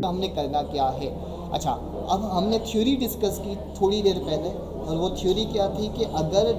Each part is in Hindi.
हमने करना क्या है। अच्छा, अब हमने थ्योरी डिस्कस की थोड़ी देर पहले, और वो थ्योरी क्या थी कि अगर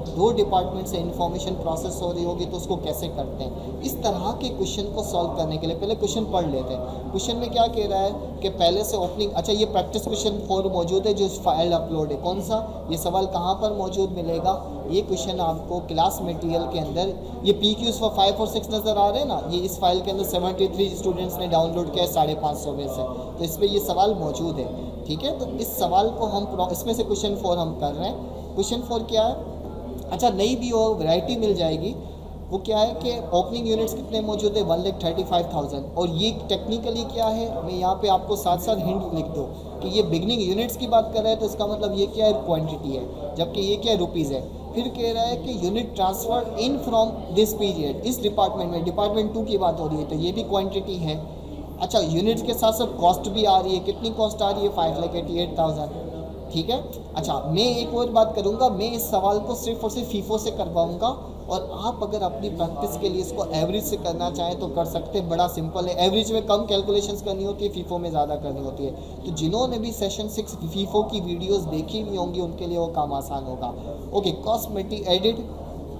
दो डिपार्टमेंट से इन्फॉर्मेशन प्रोसेस हो रही होगी तो उसको कैसे करते हैं। इस तरह के क्वेश्चन को सॉल्व करने के लिए पहले क्वेश्चन पढ़ लेते हैं। क्वेश्चन में क्या कह रहा है कि पहले से ओपनिंग, अच्छा ये प्रैक्टिस क्वेश्चन 4 मौजूद है जो फाइल अपलोड है। कौन सा, ये सवाल कहाँ पर मौजूद मिलेगा, ये क्वेश्चन आपको क्लास मटेरियल के अंदर, ये PQs फॉर 5 और 6 नज़र आ रहे हैं ना, ये इस फाइल के अंदर 73 स्टूडेंट्स ने डाउनलोड किया है 550 में से, तो इसमें ये सवाल मौजूद है। ठीक है, तो इस सवाल को हम इसमें से क्वेश्चन 4 हम कर रहे हैं। क्वेश्चन 4 क्या है, अच्छा नई भी हो वैरायटी मिल जाएगी। वो क्या है कि ओपनिंग यूनिट्स कितने मौजूद है, 1,35,000। और ये टेक्निकली क्या है, मैं यहाँ पे आपको साथ साथ हिंट लिख दूँ कि ये बिगनिंग यूनिट्स की बात कर रहा है, तो इसका मतलब ये क्या है, क्वांटिटी है, जबकि ये क्या है, रुपीज़ है। फिर कह रहा है कि unit transfer in from this period, इस डिपार्टमेंट में डिपार्टमेंट 2 की बात हो रही है, तो ये भी क्वांटिटी है। अच्छा, यूनिट्स के साथ साथ कॉस्ट भी आ रही है, कितनी कॉस्ट आ रही है, 5,88,000। ठीक है, अच्छा मैं एक और बात करूंगा, मैं इस सवाल को सिर्फ और सिर्फ फीफो से करवाऊंगा, और आप अगर अपनी प्रैक्टिस के लिए इसको एवरेज से करना चाहें तो कर सकते हैं। बड़ा सिंपल है, एवरेज में कम कैलकुलेशंस करनी होती है, फीफो में ज़्यादा करनी होती है। तो जिन्होंने भी सेशन 6 फीफो की वीडियोस देखी हुई होंगी उनके लिए वो काम आसान होगा। ओके, कॉस्ट मटी एडिड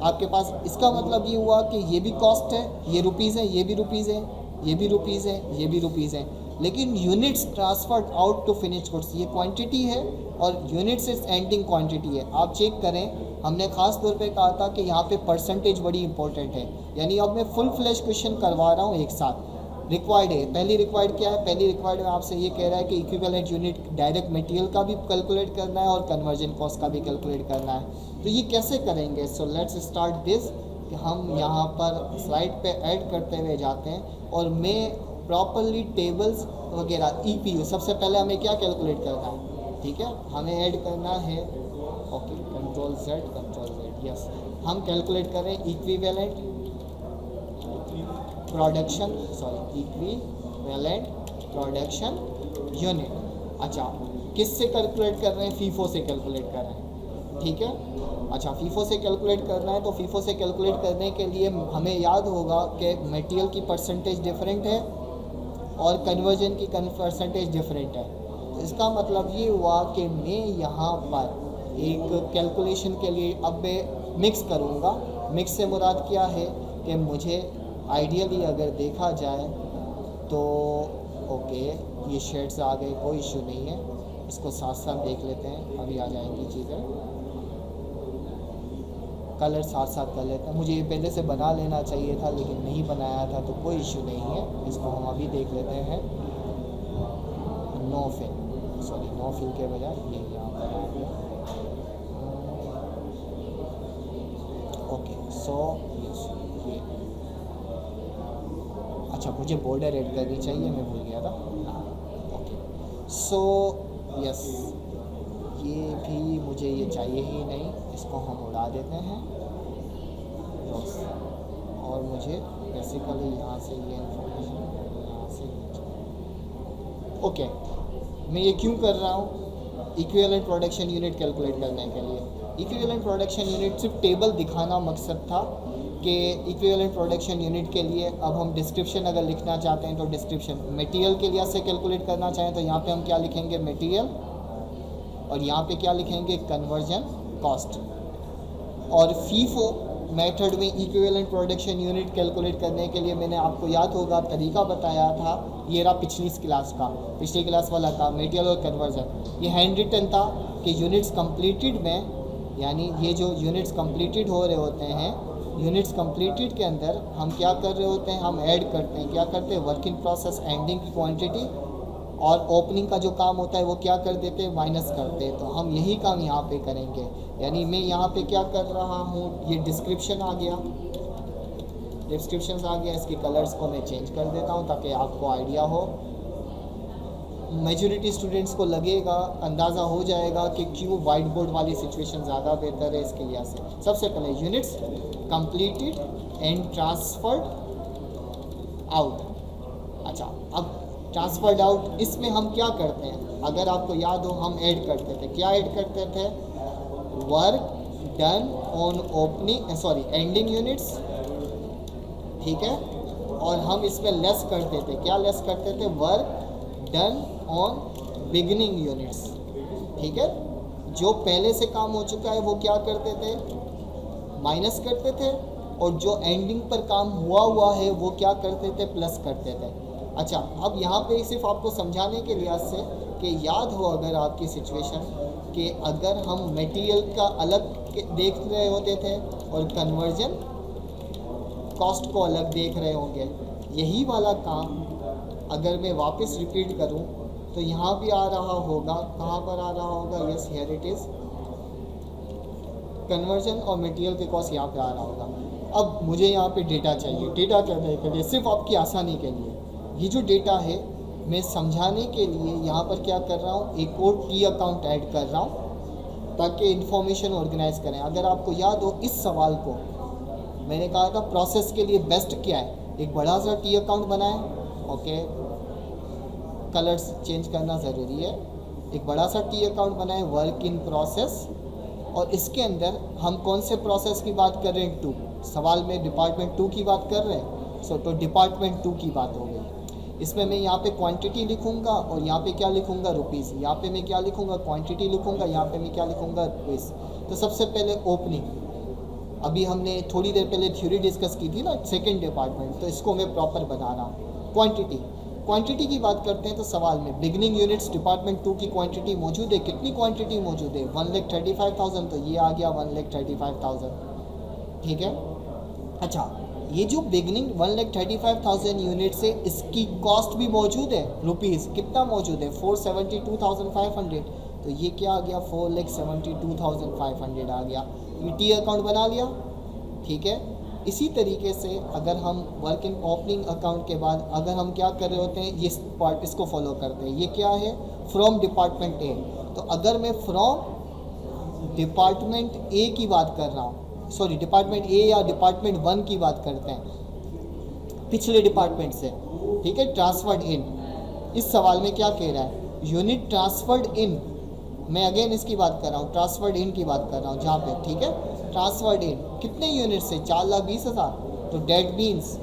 आपके पास, इसका मतलब ये हुआ कि ये भी कॉस्ट है, ये रुपीज़ है, ये भी रुपीज़ है, ये भी रुपीज़ है, ये भी रुपीज़ है, लेकिन units transferred out to finish goods ये क्वांटिटी है, और यूनिट्स इज एंडिंग क्वांटिटी है। आप चेक करें, हमने खास तौर पे कहा था कि यहाँ पे परसेंटेज बड़ी इंपॉर्टेंट है, यानी अब मैं फुल फ्लैश क्वेश्चन करवा रहा हूँ एक साथ। रिक्वायर्ड है, पहली रिक्वायर्ड क्या है, पहली रिक्वायर्ड में आपसे ये कह रहा है कि इक्विवेलेंट यूनिट डायरेक्ट मटेरियल का भी कैलकुलेट करना है और कन्वर्जन कॉस्ट का भी कैलकुलेट करना है। तो ये कैसे करेंगे, सो लेट्स स्टार्ट दिस, कि हम यहाँ पर स्लाइड पे ऐड करते हुए जाते हैं, और मैं प्रॉपरली टेबल्स वगैरह EPU सबसे पहले हमें क्या कैलकुलेट करना है, ठीक है, हमें ऐड करना है, ओके कंट्रोल Z, यस, हम कैलकुलेट करें equivalent production, equivalent production unit. अच्छा, किससे कैलकुलेट कर रहे हैं, फीफो से कैलकुलेट कर रहे हैं। ठीक है, अच्छा फीफो से कैलकुलेट करना है, तो फीफो से कैलकुलेट करने के लिए हमें याद होगा कि मटेरियल की परसेंटेज डिफरेंट है और कन्वर्जन की परसेंटेज डिफरेंट है। तो इसका मतलब ये हुआ कि मैं यहाँ पर एक कैलकुलेशन के लिए अब मैं मिक्स करूँगा। मिक्स से मुराद क्या है कि मुझे आइडियली अगर देखा जाए तो ओके ये शेड्स आ गए, कोई इशू नहीं है, इसको साथ साथ देख लेते हैं, अभी आ जाएंगी चीज़ें, कलर साथ साथ कर लेते हैं। मुझे ये पहले से बना लेना चाहिए था लेकिन नहीं बनाया था, तो कोई इशू नहीं है, इसको हम अभी देख लेते हैं। नो फिल के बजाय ये यहाँ पर आ गया। ओके सो ये अच्छा मुझे बॉर्डर ऐड करनी चाहिए, मैं भूल गया था। ओके सो यस, ये भी मुझे ये चाहिए ही नहीं, इसको हम उड़ा देते हैं। और मुझे बेसिकली यहाँ से ये इन्फॉर्मेशन यहाँ से ओके, मैं ये क्यों कर रहा हूँ, इक्विवेलेंट प्रोडक्शन यूनिट कैलकुलेट करने के लिए। इक्विवेलेंट प्रोडक्शन यूनिट सिर्फ टेबल दिखाना मकसद था कि इक्विवेलेंट प्रोडक्शन यूनिट के लिए अब हम डिस्क्रिप्शन अगर लिखना चाहते हैं तो डिस्क्रिप्शन, मटेरियल के लिए से कैलकुलेट करना चाहें तो यहाँ पे हम क्या लिखेंगे, मटेरियल, और यहाँ पे क्या लिखेंगे, कन्वर्जन कॉस्ट। और फीफो मेथड में इक्विवेलेंट प्रोडक्शन यूनिट कैलकुलेट करने के लिए मैंने आपको याद होगा तरीका बताया था, ये रहा पिछली क्लास वाला था, मटेरियल और कन्वर्जन। ये हैंड रिटन था कि यूनिट्स कंप्लीटेड में, यानी ये जो यूनिट्स कंप्लीटेड हो रहे होते हैं, यूनिट्स कंप्लीटेड के अंदर हम क्या कर रहे होते हैं, हम ऐड करते हैं, क्या करते हैं, वर्क इन प्रोसेस एंडिंग की क्वांटिटी, और ओपनिंग का जो काम होता है वो क्या कर देते हैं, माइनस करते हैं। तो हम यही काम यहाँ पे करेंगे, यानी मैं यहाँ पे क्या कर रहा हूँ, ये डिस्क्रिप्शन आ गया, इसके कलर्स को मैं चेंज कर देता हूँ ताकि आपको आइडिया हो। मेजॉरिटी स्टूडेंट्स को लगेगा, अंदाज़ा हो जाएगा कि क्यों वाइट बोर्ड वाली सिचुएशन ज़्यादा बेहतर है इसके लिहाज से। सबसे पहले units completed and transferred out. अच्छा अब ट्रांसफर्ड आउट, इसमें हम क्या करते हैं, अगर आपको याद हो हम ऐड करते थे, क्या ऐड करते थे, work done on ending units, ठीक है, और हम इसमें लेस करते थे, क्या लेस करते थे, work done on beginning units. ठीक है, जो पहले से काम हो चुका है वो क्या करते थे, माइनस करते थे, और जो एंडिंग पर काम हुआ है वो क्या करते थे, प्लस करते थे। अच्छा, अब यहाँ पे सिर्फ आपको समझाने के लिहाज से कि याद हो अगर आपकी सिचुएशन कि अगर हम मटेरियल का अलग देख रहे होते थे और कन्वर्जन कॉस्ट को अलग देख रहे होंगे, यही वाला काम अगर मैं वापस रिपीट करूं तो यहाँ भी आ रहा होगा, कहाँ पर आ रहा होगा, yes here it is, conversion और मटेरियल के कॉस्ट यहाँ पे आ रहा होगा। अब मुझे यहाँ पे डेटा चाहिए, डेटा करने के लिए सिर्फ आपकी आसानी के लिए ये जो डेटा है मैं समझाने के लिए यहाँ पर क्या कर रहा हूँ, एक और टी अकाउंट ऐड कर रहा हूँ ताकि इन्फॉर्मेशन ऑर्गेनाइज करें। अगर आपको याद हो इस सवाल को मैंने कहा था प्रोसेस के लिए बेस्ट क्या है, एक बड़ा सा टी अकाउंट बनाएं, ओके, कलर्स चेंज करना ज़रूरी है, एक बड़ा सा टी अकाउंट बनाएं, वर्क इन प्रोसेस, और इसके अंदर हम कौन से प्रोसेस की बात कर रहे हैं, 2, सवाल में डिपार्टमेंट 2 की बात कर रहे हैं, सो तो डिपार्टमेंट 2 की बात हो गई। इसमें मैं यहाँ पे क्वांटिटी लिखूँगा और यहाँ पे क्या लिखूँगा, रुपीज़, यहाँ पे मैं क्या लिखूँगा, क्वांटिटी लिखूँगा, यहाँ पे मैं क्या लिखूँगा, रुपीज़। तो सबसे पहले ओपनिंग, अभी हमने थोड़ी देर पहले थ्योरी डिस्कस की थी ना, सेकंड डिपार्टमेंट, तो इसको मैं प्रॉपर बना रहा हूँ। क्वांटिटी की बात करते हैं तो सवाल में बिगनिंग यूनिट्स डिपार्टमेंट 2 की क्वांटिटी मौजूद है, कितनी क्वांटिटी मौजूद है, 1,35,000, तो ये आ गया 1,35,000। ठीक है, अच्छा, ये जो बिगनिंग 1,35,000 यूनिट्स है इसकी कॉस्ट भी मौजूद है, रुपीज़ कितना मौजूद है, 472,500, तो ये क्या आ गया, 4,72,500 आ गया। ये टी अकाउंट बना लिया। ठीक है, इसी तरीके से अगर हम वर्क इन ओपनिंग अकाउंट के बाद अगर हम क्या कर रहे होते हैं, ये पार्ट इसको फॉलो करते हैं, ये क्या है, फ्रॉम डिपार्टमेंट ए, तो अगर मैं फ्रॉम डिपार्टमेंट ए की बात कर रहा हूँ, सॉरी डिपार्टमेंट ए या डिपार्टमेंट 1 की बात करते हैं पिछले डिपार्टमेंट से, ठीक है, ट्रांसफर्ड इन, इस सवाल में क्या कह रहा है, यूनिट ट्रांसफर्ड इन, मैं अगेन इसकी बात कर रहा हूँ, ट्रांसफर्ड इन की बात कर रहा हूँ जहाँ पे, ठीक है, ट्रांसफर्ड इन कितने यूनिट से, 4,20,000, तो डेट मीन्स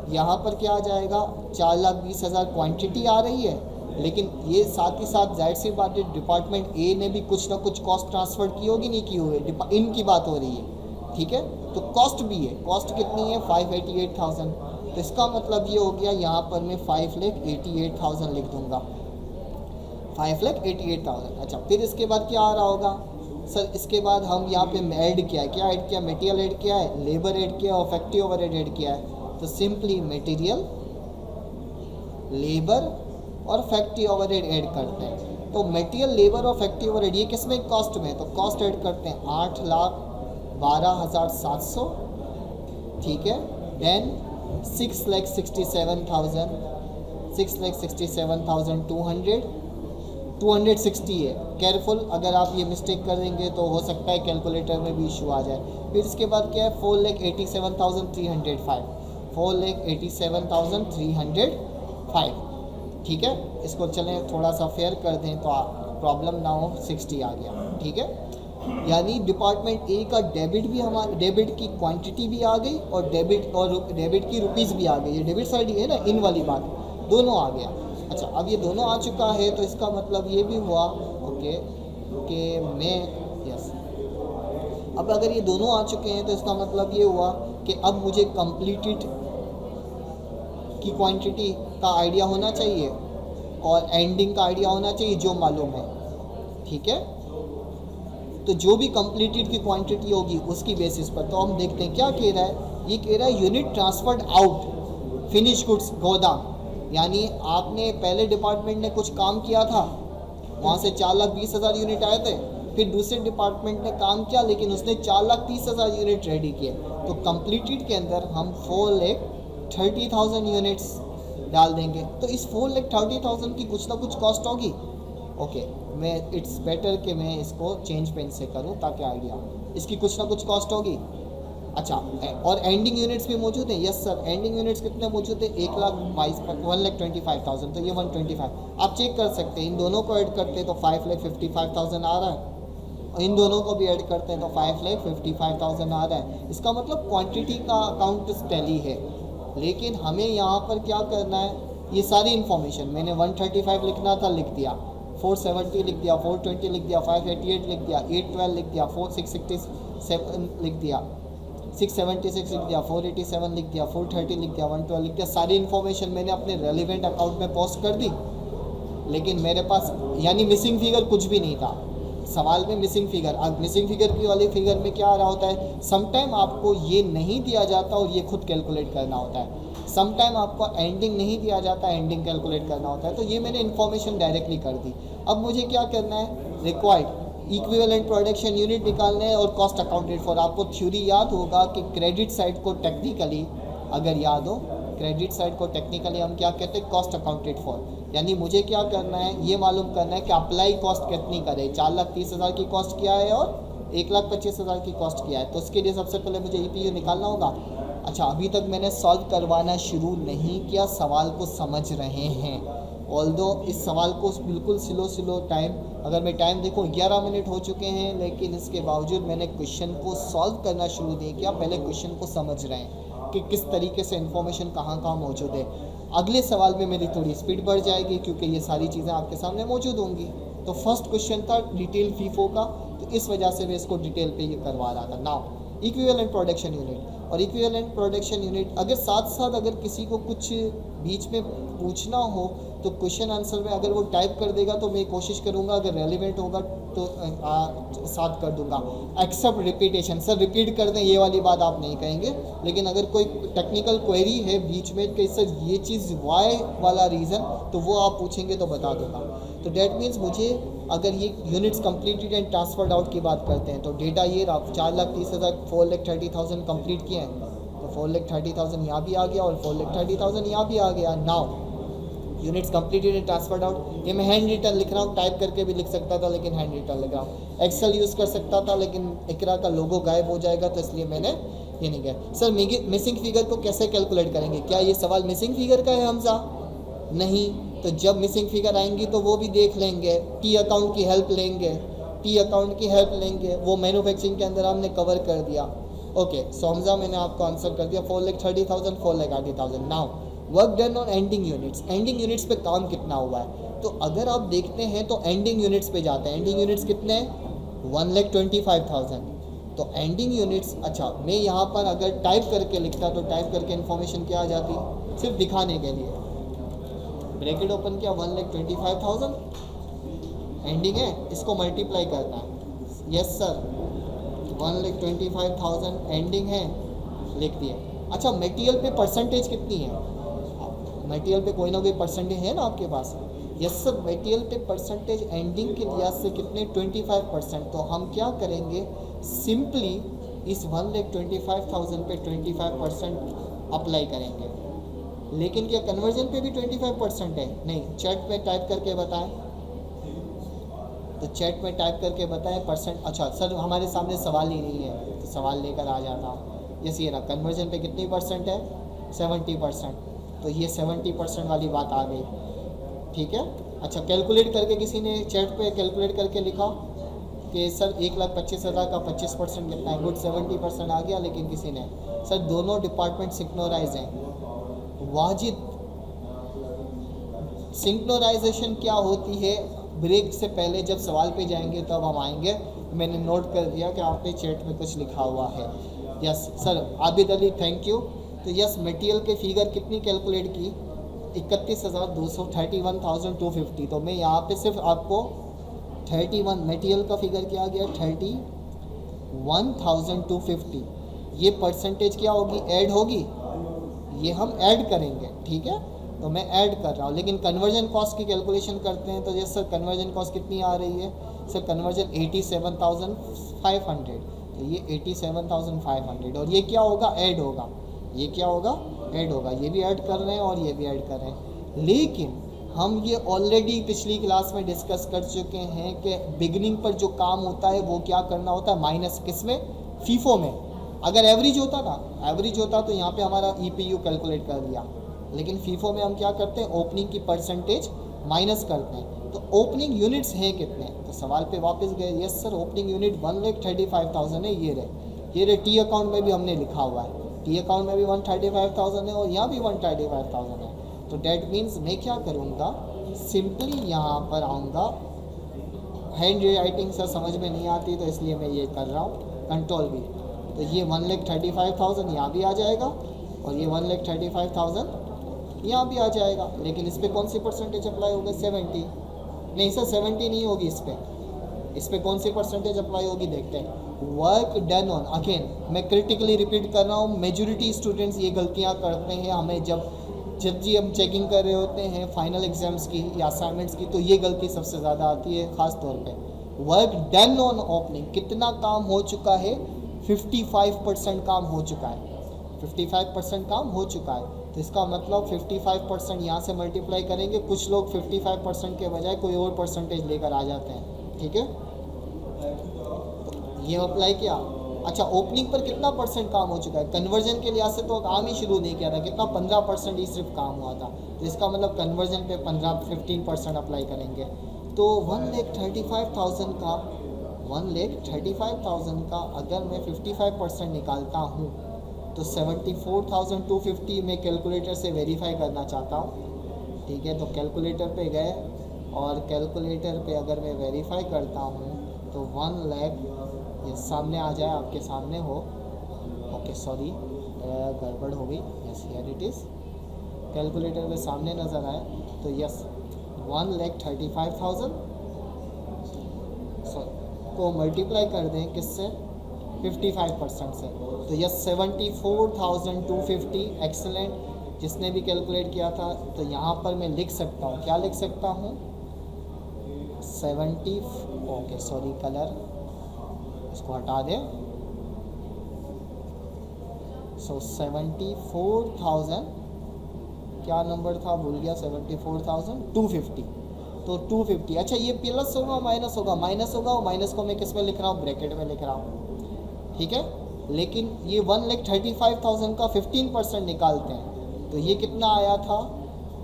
यहाँ पर क्या आ जाएगा, 4,20,000 क्वांटिटी आ रही है, लेकिन ये साथ ही साथ जाहिर सी बात है डिपार्टमेंट ए ने भी कुछ ना कुछ कॉस्ट ट्रांसफ़र की होगी, नहीं की हुई, इन की बात हो रही है। ठीक है, तो कॉस्ट भी है, कॉस्ट कितनी है, 588,000, तो इसका मतलब ये हो गया यहाँ पर मैं 5,88,000 लिख दूँगा, 5,88,000। अच्छा, फिर इसके बाद क्या आ रहा होगा सर, इसके बाद हम यहाँ पे ऐड किया है, क्या ऐड किया, मटेरियल ऐड किया है, लेबर ऐड किया और फैक्ट्री ओवरहेड ऐड किया है, तो सिंपली मटेरियल, लेबर और फैक्ट्री ओवरहेड ऐड करते हैं। तो मटेरियल, लेबर और फैक्ट्री ओवरहेड ये किस में, कॉस्ट में, तो कॉस्ट ऐड करते हैं 8,12,700, ठीक है, देन 6,67,200, 260 है, केयरफुल, अगर आप ये मिस्टेक कर देंगे तो हो सकता है कैलकुलेटर में भी इशू आ जाए। फिर इसके बाद क्या है, 4,87,305, 4,87,305, ठीक है, इसको चलें थोड़ा सा फेयर कर दें तो प्रॉब्लम ना हो, 60 आ गया। ठीक है, यानी डिपार्टमेंट ए का डेबिट भी हमारे, डेबिट की क्वांटिटी भी आ गई और डेबिट की रुपीज़ भी आ गई, ये डेबिट साइड ही है ना, इन वाली बात, दोनों आ गया। अच्छा, अब ये दोनों आ चुका है तो इसका मतलब ये भी हुआ, ओके, कि मैं, यस, अब अगर ये दोनों आ चुके हैं तो इसका मतलब ये हुआ कि अब मुझे कंप्लीटेड की क्वांटिटी का आइडिया होना चाहिए और एंडिंग का आइडिया होना चाहिए जो मालूम है। ठीक है, तो जो भी कंप्लीटेड की क्वांटिटी होगी उसकी बेसिस पर, तो हम देखते हैं क्या कह रहा है, ये कह रहा है unit transferred out finish goods गोदाम, यानी आपने पहले डिपार्टमेंट ने कुछ काम किया था, वहाँ से 4,20,000 यूनिट आए थे, फिर दूसरे डिपार्टमेंट ने काम किया लेकिन उसने 4,30,000 यूनिट रेडी किए, तो कंप्लीटेड के अंदर हम 4,30,000 यूनिट्स डाल देंगे। तो इस 4,30,000 की कुछ ना कुछ कॉस्ट होगी। ओके, मैं इट्स बेटर कि मैं इसको चेंज पेन से करूँ ताकि आइडिया, इसकी कुछ ना कुछ कॉस्ट होगी। अच्छा, और एंडिंग यूनिट्स भी मौजूद हैं, यस सर, एंडिंग यूनिट्स कितने मौजूद हैं, 1,25,000, तो ये 125 आप चेक कर सकते हैं। इन दोनों को ऐड करते हैं तो 5,55,000 आ रहा है, और इन दोनों को भी ऐड करते हैं तो 5,55,000 आ रहा है। इसका मतलब क्वांटिटी का अकाउंट टैली है, लेकिन हमें यहाँ पर क्या करना है, ये सारी इन्फॉर्मेशन मैंने 135 लिखना था लिख दिया, 470 लिख दिया, 420 लिख दिया, 588 लिख दिया, 812 लिख दिया, 667 लिख दिया, 676 लिख दिया, 487 लिख दिया, 430 लिख दिया, 112 लिख दिया। सारी इन्फॉर्मेशन मैंने अपने रेलिवेंट अकाउंट में पोस्ट कर दी, लेकिन मेरे पास यानी मिसिंग फिगर कुछ भी नहीं था। सवाल में मिसिंग फिगर, अब मिसिंग फिगर की वाली फिगर में क्या आ रहा होता है, समटाइम आपको ये नहीं दिया जाता और ये खुद कैलकुलेट करना होता है, समटाइम आपको एंडिंग नहीं दिया जाता, एंडिंग कैलकुलेट करना होता है। तो ये मैंने इन्फॉर्मेशन डायरेक्टली कर दी। अब मुझे क्या करना है, रिक्वायर्ड इक्विवेलेंट प्रोडक्शन यूनिट निकालना है और कॉस्ट अकाउंटेड फॉर। आपको थ्योरी याद होगा कि क्रेडिट साइड को टेक्निकली, अगर याद हो, क्रेडिट साइड को टेक्निकली हम क्या कहते हैं, कॉस्ट अकाउंटेड फॉर। यानी मुझे क्या करना है, ये मालूम करना है कि अप्लाई कॉस्ट कितनी करे, 4,30,000 की कॉस्ट किया है और 1,25,000 की कॉस्ट किया है। तो उसके लिए सबसे पहले मुझे EPU निकालना होगा। अच्छा, अभी तक मैंने सॉल्व करवाना शुरू नहीं किया, सवाल को समझ रहे हैं। ऑल्दो इस सवाल को बिल्कुल स्लो टाइम, अगर मैं टाइम देखूँ 11 मिनट हो चुके हैं, लेकिन इसके बावजूद मैंने क्वेश्चन को सॉल्व करना शुरू नहीं किया। पहले क्वेश्चन को समझ रहे हैं कि किस तरीके से इन्फॉर्मेशन कहाँ मौजूद है। अगले सवाल में मेरी थोड़ी स्पीड बढ़ जाएगी क्योंकि ये सारी चीज़ें आपके सामने मौजूद होंगी। तो फर्स्ट क्वेश्चन था डिटेल फीफो का, तो इस वजह से मैं इसको डिटेल पे ये करवा रहा था। नाउ इक्विवेलेंट प्रोडक्शन यूनिट और इक्विवेलेंट प्रोडक्शन यूनिट, अगर साथ साथ अगर किसी को कुछ बीच में पूछना हो तो क्वेश्चन आंसर में अगर वो टाइप कर देगा तो मैं कोशिश करूँगा, अगर रेलिवेंट होगा तो साथ कर दूंगा। एक्सेप्ट रिपीटेशन, सर रिपीट कर दें ये वाली बात आप नहीं कहेंगे, लेकिन अगर कोई टेक्निकल क्वेरी है बीच में कि सर ये चीज़ वाई वाला रीज़न, तो वो आप पूछेंगे तो बता दूंगा। तो डेट मीन्स मुझे अगर ये units completed and transferred out की बात करते हैं तो डेटा ये रहा, 4,30,000 4,30,000 कंप्लीट किए हैं, तो 4,30,000 यहाँ भी आ गया और 4,30,000 यहाँ भी आ गया। Now units completed and transferred out, ये मैं हैंड रिटन लिख रहा हूँ, टाइप करके भी लिख सकता था लेकिन हैंड रिटन लिख रहा हूँ। एक्सेल यूज़ कर सकता था लेकिन इकरा का लोगो गायब हो जाएगा, तो इसलिए मैंने ये नहीं किया। सर मिसिंग फिगर को कैसे कैलकुलेट करेंगे, क्या ये सवाल मिसिंग फिगर का है हमजा? नहीं, तो जब मिसिंग फिगर आएंगी तो वो भी देख लेंगे, टी अकाउंट की हेल्प लेंगे, वो मैन्युफैक्चरिंग के अंदर हमने कवर कर दिया। ओके, सो हमजा मैंने आपको आंसर कर दिया, 4,30,000 4,80,000। Now work done on ending units, ending units पे काम कितना हुआ है, तो अगर आप देखते हैं तो एंडिंग यूनिट्स पे जाते हैं। एंडिंग यूनिट्स कितने हैं, 1,25,000। तो एंडिंग यूनिट्स, अच्छा मैं यहाँ पर अगर टाइप करके लिखता तो टाइप करके इन्फॉर्मेशन क्या आ जाती, सिर्फ दिखाने के लिए ब्रैकेट ओपन किया, 1,25,000 एंडिंग है, इसको मल्टीप्लाई करना है। यस सर, 1,25,000 एंडिंग है, लिख दिए। अच्छा, मटेरियल पे परसेंटेज कितनी है, मटेरियल पे कोई ना कोई परसेंटेज है ना आपके पास? यस सर, मटेरियल पे परसेंटेज एंडिंग के लिहाज से कितने, 25%। तो हम क्या करेंगे, सिंपली इस 1,25,000 पे 25% अप्लाई करेंगे। लेकिन क्या कन्वर्जन पे भी 25% है? नहीं, चैट में टाइप करके बताएं, तो चैट में टाइप करके बताएं परसेंट। अच्छा सर, हमारे सामने सवाल ही नहीं है, तो सवाल लेकर आ जाता हूँ। यस, ये रहा, कन्वर्जन पे कितनी परसेंट है, 70%। तो ये 70% वाली बात आ गई, ठीक है। अच्छा, कैलकुलेट करके किसी ने चैट पे कैलकुलेट करके लिखा कि सर 1,25,000 का 25% कितना है, गुड 70% आ गया। लेकिन किसी ने, सर दोनों डिपार्टमेंट सिंक्रोनाइज हैं। वाजिद, सिंक्रोनाइजेशन क्या होती है, ब्रेक से पहले जब सवाल पे जाएंगे तब हम आएंगे। मैंने नोट कर दिया कि आपने चैट में कुछ लिखा हुआ है। Yes sir, Abid Ali, thank you. तो यस, मटेरियल के फिगर कितनी कैलकुलेट की, 31,200, 31,250। तो मैं यहाँ पे सिर्फ आपको 31 मटेरियल का फिगर क्या आ गया, 31,250। ये परसेंटेज क्या होगी, ऐड होगी, ये हम ऐड करेंगे, ठीक है। तो मैं ऐड कर रहा हूँ, लेकिन कन्वर्जन कॉस्ट की कैलकुलेशन करते हैं। तो यस सर, कन्वर्जन कॉस्ट कितनी आ रही है सर, कन्वर्जन 87,500। तो ये 87,500 और ये क्या होगा, ऐड होगा, ये क्या होगा, ऐड होगा। ये भी ऐड कर रहे हैं और ये भी ऐड कर रहे हैं। लेकिन हम ये ऑलरेडी पिछली क्लास में डिस्कस कर चुके हैं कि बिगिनिंग पर जो काम होता है वो क्या करना होता है, माइनस किसमें, फीफो में। अगर एवरेज होता तो यहाँ पे हमारा EPU कैलकुलेट कर लिया, लेकिन फीफो में हम क्या करते हैं, ओपनिंग की परसेंटेज माइनस करते हैं। तो ओपनिंग यूनिट्स हैं कितने, तो सवाल पे वापस गए। यस सर, ओपनिंग यूनिट 1,35,000 है। ये रहे टी अकाउंट में भी हमने लिखा हुआ है, टी अकाउंट में भी 135,000 है और यहाँ भी 135,000 है। तो डैट मीन्स मैं क्या करूँगा, सिंपली यहाँ पर आऊँगा, हैंड राइटिंग सर समझ में नहीं आती तो इसलिए मैं ये कर रहा हूँ, कंट्रोल भी। तो ये 1,35,000 यहाँ भी आ जाएगा और ये 1,35,000 यहाँ भी आ जाएगा। लेकिन इस पर कौन सी परसेंटेज अप्लाई होगा, 70। नहीं सर 70 नहीं होगी इस पर कौन सी परसेंटेज अप्लाई होगी, देखते हैं। वर्क डन ऑन, अगेन मैं क्रिटिकली रिपीट कर रहा हूँ, मेजॉरिटी स्टूडेंट्स ये गलतियाँ करते हैं। हमें जब जी हम चेकिंग कर रहे होते हैं फाइनल एग्जाम्स की या असाइनमेंट्स की, तो ये गलती सबसे ज़्यादा आती है ख़ास तौर पे। वर्क डन ऑन ओपनिंग, कितना काम हो चुका है, 55% काम हो चुका है, 55% काम हो चुका है। तो इसका मतलब 55% यहाँ से मल्टीप्लाई करेंगे, कुछ लोग 55% के बजाय कोई और परसेंटेज लेकर आ जाते हैं, ठीक है। ये अप्लाई किया। अच्छा, ओपनिंग पर कितना परसेंट काम हो चुका है, कन्वर्जन के लिहाज से तो काम ही शुरू नहीं किया था, कितना 15% ही सिर्फ काम हुआ था। तो इसका मतलब कन्वर्जन पे 15% अप्लाई करेंगे। तो 1,35,000 का 1,35,000 का अगर मैं 55% निकालता हूँ तो 74,250 मैं कैलकुलेटर से वेरीफाई करना चाहता हूँ, ठीक है। तो कैलकुलेटर पे गए और कैलकुलेटर पे अगर मैं वेरीफाई करता हूँ तो 1 लाख, ये सामने आ जाए, आपके सामने हो, ओके सॉरी गड़बड़ हो गई, yes here it is, calculator पे सामने नज़र आए तो यस 1,35,000 को मल्टीप्लाई कर दें किससे, 55% से, तो यस 74,250। एक्सेलेंट, जिसने भी कैलकुलेट किया था। तो यहाँ पर मैं लिख सकता हूँ, क्या लिख सकता हूँ, 70, ओके सॉरी कलर इसको हटा दें। सो 74,000 क्या नंबर था भूल गया, 74,250। तो 250, अच्छा ये प्लस होगा माइनस होगा, माइनस होगा, और माइनस को मैं किस में लिख रहा हूँ, ब्रैकेट में लिख रहा हूँ, ठीक है। लेकिन ये 1,35,000 का 15% निकालते हैं तो ये कितना आया था,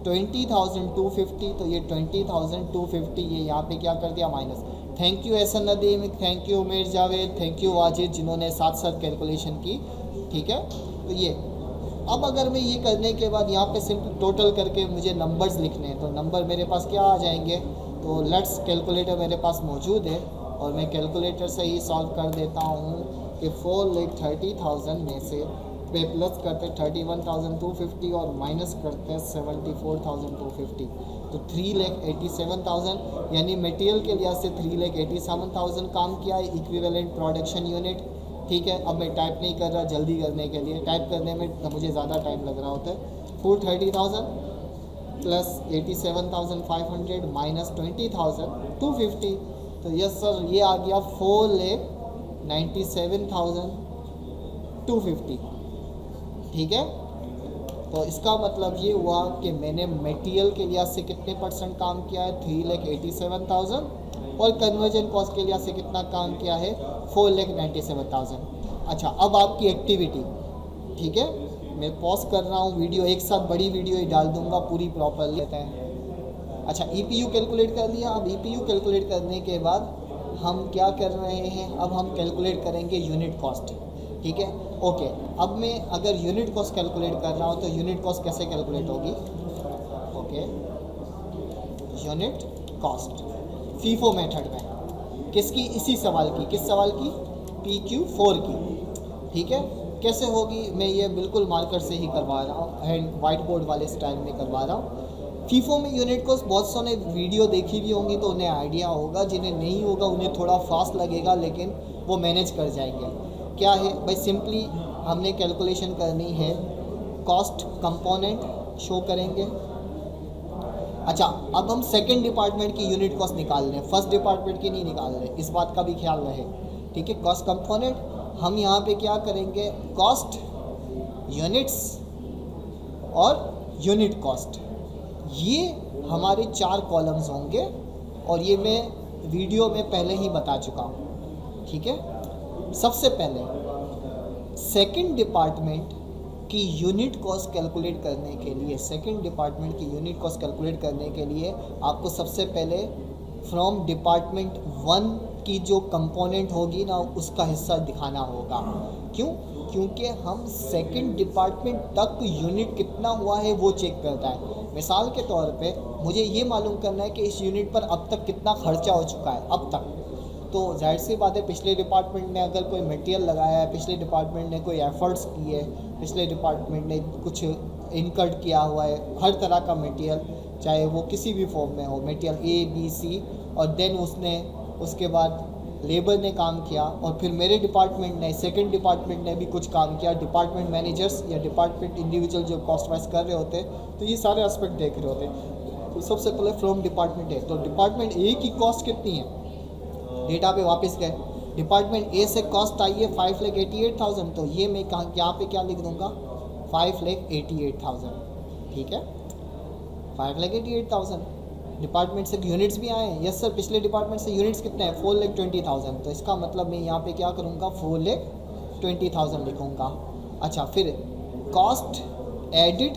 20,250। तो ये 20,250 ये यहाँ पे क्या कर दिया, minus. Thank you Ehsan Nadeem, thank you Umer Javed, thank you Wajid, जिन्होंने साथ साथ कैलकुलेशन की, ठीक है। तो ये अब अगर मैं ये करने के बाद यहाँ पे सिंपल टोटल करके मुझे नंबर्स लिखने हैं, तो नंबर मेरे पास क्या आ जाएंगे, तो लेट्स कैलकुलेटर मेरे पास मौजूद है और मैं कैलकुलेटर से ही सॉल्व कर देता हूँ कि 4,30,000 में से पे प्लस करते 31,250 और माइनस करते 74,250, तो 3,87,000, यानी मटेरियल के लिहाज से 3,87,000 काम किया है, इक्विवेलेंट प्रोडक्शन यूनिट, ठीक है। अब मैं टाइप नहीं कर रहा जल्दी करने के लिए, टाइप करने में मुझे ज़्यादा टाइम लग रहा होता है। 430,000 प्लस 87,500 माइनस 20,250, तो यस सर ये आ गया 4,97,250, ठीक है। तो इसका मतलब ये हुआ कि मैंने मटेरियल के लिहाज से कितने परसेंट काम किया है, 3,87,000, और कन्वर्जन कॉस्ट के लिहाज से कितना काम किया है, 4,97,000। अच्छा, अब आपकी एक्टिविटी, ठीक है, मैं पॉज कर रहा हूँ वीडियो, एक साथ बड़ी वीडियो ही डाल दूंगा पूरी प्रॉपर लेते हैं। अच्छा, ईपीयू कैलकुलेट कर लिया। अब ईपीयू कैलकुलेट करने के बाद हम क्या कर रहे हैं, अब हम कैलकुलेट करेंगे यूनिट कॉस्ट, ठीक है। ओके, अब मैं अगर यूनिट कॉस्ट कैलकुलेट कर रहा हूँ तो यूनिट कॉस्ट कैसे कैलकुलेट होगी, okay, unit cost FIFO method में, किसकी, इसी सवाल की, किस सवाल की, PQ4 की, ठीक है। कैसे होगी, मैं ये बिल्कुल मार्कर से ही करवा रहा हूँ, हैंड वाइट बोर्ड वाले स्टाइल में करवा रहा हूँ। फीफो में यूनिट कॉस्ट बहुत सौ ने वीडियो देखी भी होंगी तो उन्हें आइडिया होगा, जिन्हें नहीं होगा उन्हें थोड़ा फास्ट लगेगा, लेकिन वो मैनेज कर जाएंगे। क्या है भाई, सिंपली हमने कैलकुलेशन करनी है, कॉस्ट कंपोनेंट शो करेंगे। अच्छा, अब हम सेकंड डिपार्टमेंट की यूनिट कॉस्ट निकाल रहे हैं, फर्स्ट डिपार्टमेंट की नहीं निकाल रहे, इस बात का भी ख्याल रहे, ठीक है। कॉस्ट कंपोनेंट हम यहाँ पे क्या करेंगे, कॉस्ट, यूनिट्स और यूनिट कॉस्ट, ये हमारे 4 कॉलम्स होंगे और ये मैं वीडियो में पहले ही बता चुका हूँ, ठीक है। सबसे पहले सेकंड डिपार्टमेंट की यूनिट कॉस्ट कैलकुलेट करने के लिए, सेकंड डिपार्टमेंट की यूनिट कॉस्ट कैलकुलेट करने के लिए आपको सबसे पहले फ्रॉम डिपार्टमेंट 1 की जो कंपोनेंट होगी ना उसका हिस्सा दिखाना होगा। क्यों? क्योंकि हम सेकंड डिपार्टमेंट तक यूनिट कितना हुआ है वो चेक करता है। मिसाल के तौर पे मुझे ये मालूम करना है कि इस यूनिट पर अब तक कितना खर्चा हो चुका है अब तक, तो जाहिर सी बात है पिछले डिपार्टमेंट ने अगर कोई मटेरियल लगाया है, पिछले डिपार्टमेंट ने कोई एफ़र्ट्स किए, पिछले डिपार्टमेंट ने कुछ इनकट किया हुआ है हर तरह का मटेरियल, चाहे वो किसी भी फॉर्म में हो, मटेरियल ए बी सी, और देन उसके बाद लेबर ने काम किया, और फिर मेरे डिपार्टमेंट ने, सेकंड डिपार्टमेंट ने भी कुछ काम किया, डिपार्टमेंट मैनेजर्स या डिपार्टमेंट इंडिविजुअल जो कॉस्ट वाइज कर रहे होते, तो ये सारे एस्पेक्ट देख रहे होते। तो सबसे पहले फ्रॉम डिपार्टमेंट ए, तो डिपार्टमेंट ए की कॉस्ट कितनी है, डेटा पे वापस गए, डिपार्टमेंट ए से कॉस्ट आई है 5,88,000, तो ये मैं यहाँ पे क्या लिख दूँगा 5,88,000, ठीक है 5,88,000। डिपार्टमेंट से यूनिट्स भी आए हैं, यस सर पिछले डिपार्टमेंट से यूनिट्स कितने हैं 4,20,000, तो इसका मतलब मैं यहाँ पे क्या करूँगा 4,20,000 लिखूँगा। अच्छा फिर cost added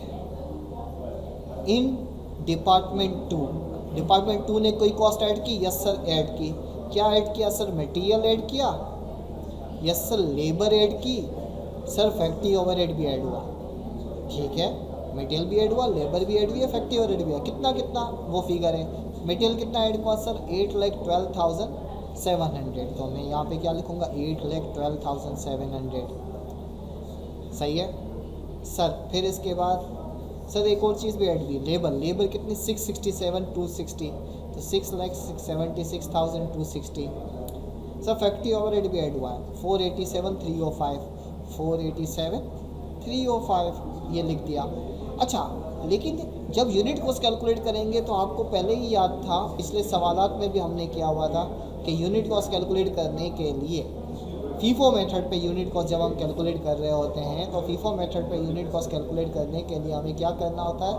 in department 2, department 2 ने कोई कॉस्ट ऐड की, यस सर ऐड की, क्या ऐड किया सर मटेरियल ऐड किया, यस सर लेबर ऐड की, सर फैक्ट्री ओवरहेड भी ऐड हुआ, ठीक है मटेरियल भी ऐड हुआ, लेबर भी ऐड हुई है, फैक्ट्री ओवरहेड भी हुआ, कितना कितना वो फिगर है, मटेरियल कितना ऐड हुआ सर 8,12,700, तो मैं यहाँ पे क्या लिखूँगा 8,12,700, सही है सर। फिर इसके बाद सर एक और चीज़ भी ऐड हुई, लेबर कितनी 667,260, तो 6,76,260, सर फैक्ट्री ओवरहेड भी ऐड हुआ है 487,305, 487,305 ये लिख दिया। अच्छा लेकिन जब यूनिट कॉस्ट कैलकुलेट करेंगे तो आपको पहले ही याद था, पिछले सवालात में भी हमने किया हुआ था कि यूनिट कॉस्ट कैलकुलेट करने के लिए फीफो मेथड पे यूनिट कॉस्ट जब हम कैलकुलेट कर रहे होते हैं, तो फीफो मेथड पे यूनिट कॉस्ट कैलकुलेट करने के लिए हमें क्या करना होता है,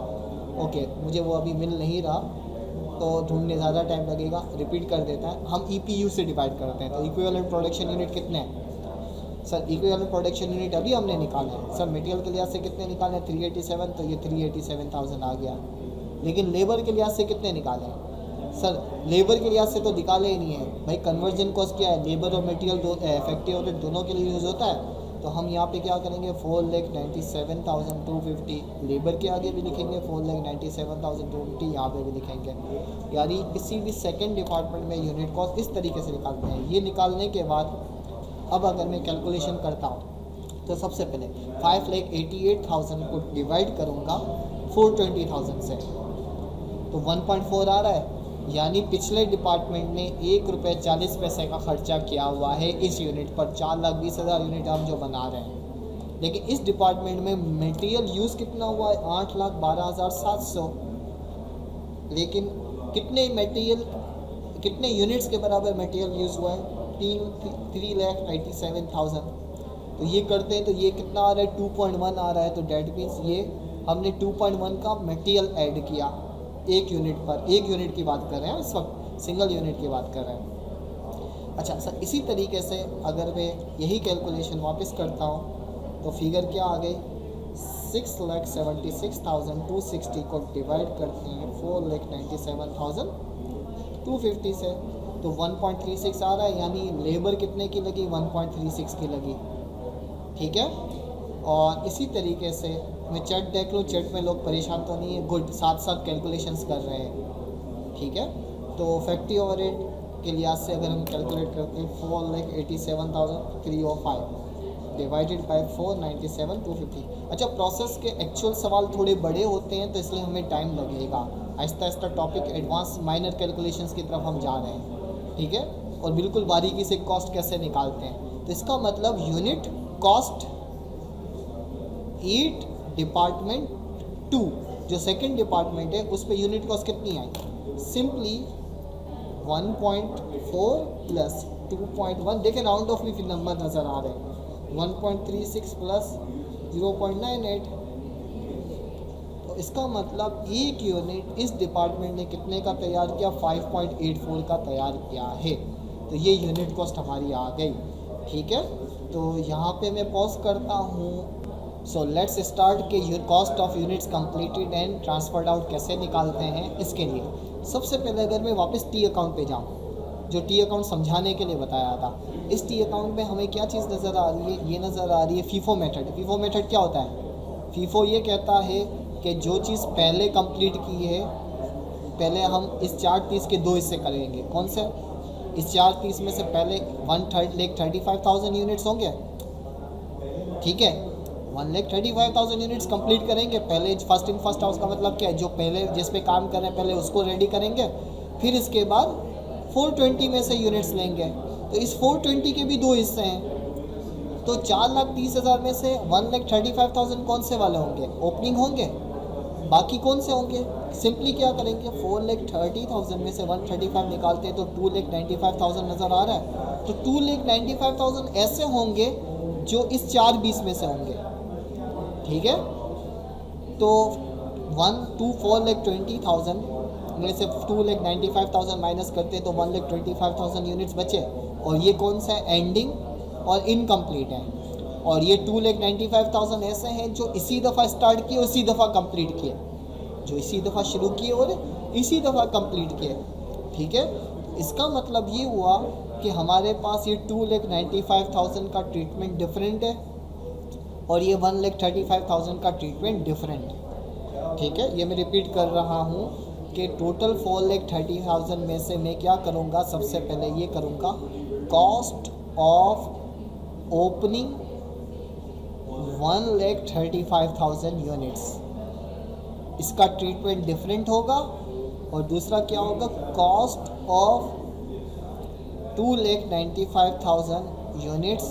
ओके मुझे वो अभी मिल नहीं रहा तो ढूंढने ज़्यादा टाइम लगेगा, रिपीट कर देता है, हम EPU से डिवाइड करते हैं, तो इक्विवेलेंट प्रोडक्शन यूनिट कितने हैं सर, इक्विवेलेंट प्रोडक्शन यूनिट अभी हमने निकाले हैं सर, मटेरियल के लिहाज से कितने निकाले हैं 387, तो ये 387,000 आ गया, लेकिन लेबर के लिहाज से कितने निकाले हैं सर, लेबर के लिहाज से तो निकाले ही नहीं है भाई, कन्वर्जन कॉस्ट क्या है, लेबर और मटेरियल फैक्ट्री ओवरहेड दोनों के लिए यूज़ होता है, तो हम यहाँ पे क्या करेंगे 4,97,250, लेबर के आगे भी लिखेंगे 4,97,250, यहाँ पे भी लिखेंगे, यानी किसी भी सेकंड डिपार्टमेंट में यूनिट कॉस्ट इस तरीके से निकालते हैं। ये निकालने के बाद अब अगर मैं कैलकुलेशन करता हूँ तो सबसे पहले 5,88,000 को डिवाइड करूँगा 420,000 से, तो 1.4 आ रहा है, यानी पिछले डिपार्टमेंट ने ₹1.40 का खर्चा किया हुआ है इस यूनिट पर, 4,20,000 यूनिट हम जो बना रहे हैं, लेकिन इस डिपार्टमेंट में मटेरियल यूज़ कितना हुआ है 8,12,700, लेकिन कितने यूनिट्स के बराबर मटेरियल यूज़ हुआ है 3,97,000, तो ये करते हैं तो ये कितना आ रहा है 2.1 आ रहा है, तो डेट मीन्स ये हमने 2.1 का मटेरियल ऐड किया एक यूनिट पर, एक यूनिट की बात कर रहे हैं इस वक्त, सिंगल यूनिट की बात कर रहे हैं। अच्छा सर इसी तरीके से अगर मैं यही कैलकुलेशन वापस करता हूँ तो फिगर क्या आ गई 6,76,260 को डिवाइड करते हैं 4,97,250 से, तो 1.36 आ रहा है, यानी लेबर कितने की लगी 1.36 की लगी, ठीक है। और इसी तरीके से मैं चैट देख लूँ, चैट में लोग परेशान तो नहीं है, गुड, साथ साथ कैलकुलेशंस कर रहे हैं, ठीक है। तो फैक्ट्री ओवरहेड के लिहाज से अगर हम कैलकुलेट करते हैं 4,87,305 डिवाइडेड बाय 4,97,250। अच्छा प्रोसेस के एक्चुअल सवाल थोड़े बड़े होते हैं तो इसलिए हमें टाइम लगेगा, Aahista Aahista topic advance minor calculations की तरफ हम जा रहे हैं, ठीक है, और बिल्कुल बारीकी से कॉस्ट कैसे निकालते हैं। तो इसका मतलब यूनिट कॉस्ट ईट डिपार्टमेंट 2 जो सेकंड डिपार्टमेंट है उस पे यूनिट कॉस्ट कितनी आई, सिंपली 1.4 प्लस 2.1, देखें राउंड ऑफ भी नंबर नज़र आ रहे हैं, 1.36 प्लस 0.98, तो इसका मतलब एक यूनिट इस डिपार्टमेंट ने कितने का तैयार किया 5.84 का तैयार किया है, तो ये यूनिट कॉस्ट हमारी आ गई, ठीक है। तो यहाँ पे मैं पॉज करता हूँ। सो लेट्स स्टार्ट के cost of units completed and transferred out कैसे निकालते हैं। इसके लिए सबसे पहले अगर मैं वापस टी अकाउंट पे जाऊँ, जो टी अकाउंट समझाने के लिए बताया था, इस टी अकाउंट में हमें क्या चीज़ नज़र आ रही है, ये नज़र आ रही है फीफो मेथड। फीफो मेथड क्या होता है, फीफो ये कहता है कि जो चीज़ पहले कंप्लीट की है, पहले हम इस 430 के 2 हिस्से करेंगे। कौन से? इस 430 में से पहले 1,35,000 यूनिट्स होंगे, ठीक है। 1,35,000 यूनिट्स कंप्लीट करेंगे पहले। फर्स्ट इन फर्स्ट आउट का मतलब क्या है? जो पहले जिस पे काम कर रहे हैं पहले उसको रेडी करेंगे, फिर इसके बाद 420 में से यूनिट्स लेंगे। तो इस 420 के भी 2 हिस्से हैं। तो 4,30,000 में से 1,35,000 कौन से वाले होंगे? ओपनिंग होंगे। बाकी कौन से होंगे? सिंपली क्या करेंगे, 4,30,000 में से 135 निकालते हैं तो 2,95,000 नज़र आ रहा है। तो 2,95,000 ऐसे होंगे जो इस 420 में से होंगे, ठीक है। तो 4,20,000 में से 2,95,000 माइनस करते हैं तो 1,25,000 यूनिट्स बचे। और ये कौन सा है? एंडिंग और इनकम्प्लीट है। और ये 2,95,000 ऐसे हैं जो इसी दफ़ा स्टार्ट किए, उसी दफ़ा कंप्लीट किए, जो इसी दफ़ा शुरू किए और इसी दफ़ा कंप्लीट किए, ठीक है। इसका मतलब ये हुआ कि हमारे पास ये 2,95,000 का ट्रीटमेंट डिफरेंट है और ये 1,35,000 का ट्रीटमेंट डिफरेंट है, ठीक है। ये मैं रिपीट कर रहा हूँ कि टोटल 4,30,000 में से मैं क्या करूँगा, सबसे पहले ये करूँगा कॉस्ट ऑफ ओपनिंग 1,35,000 यूनिट्स, इसका ट्रीटमेंट डिफरेंट होगा। और दूसरा क्या होगा, cost of 2,95,000 units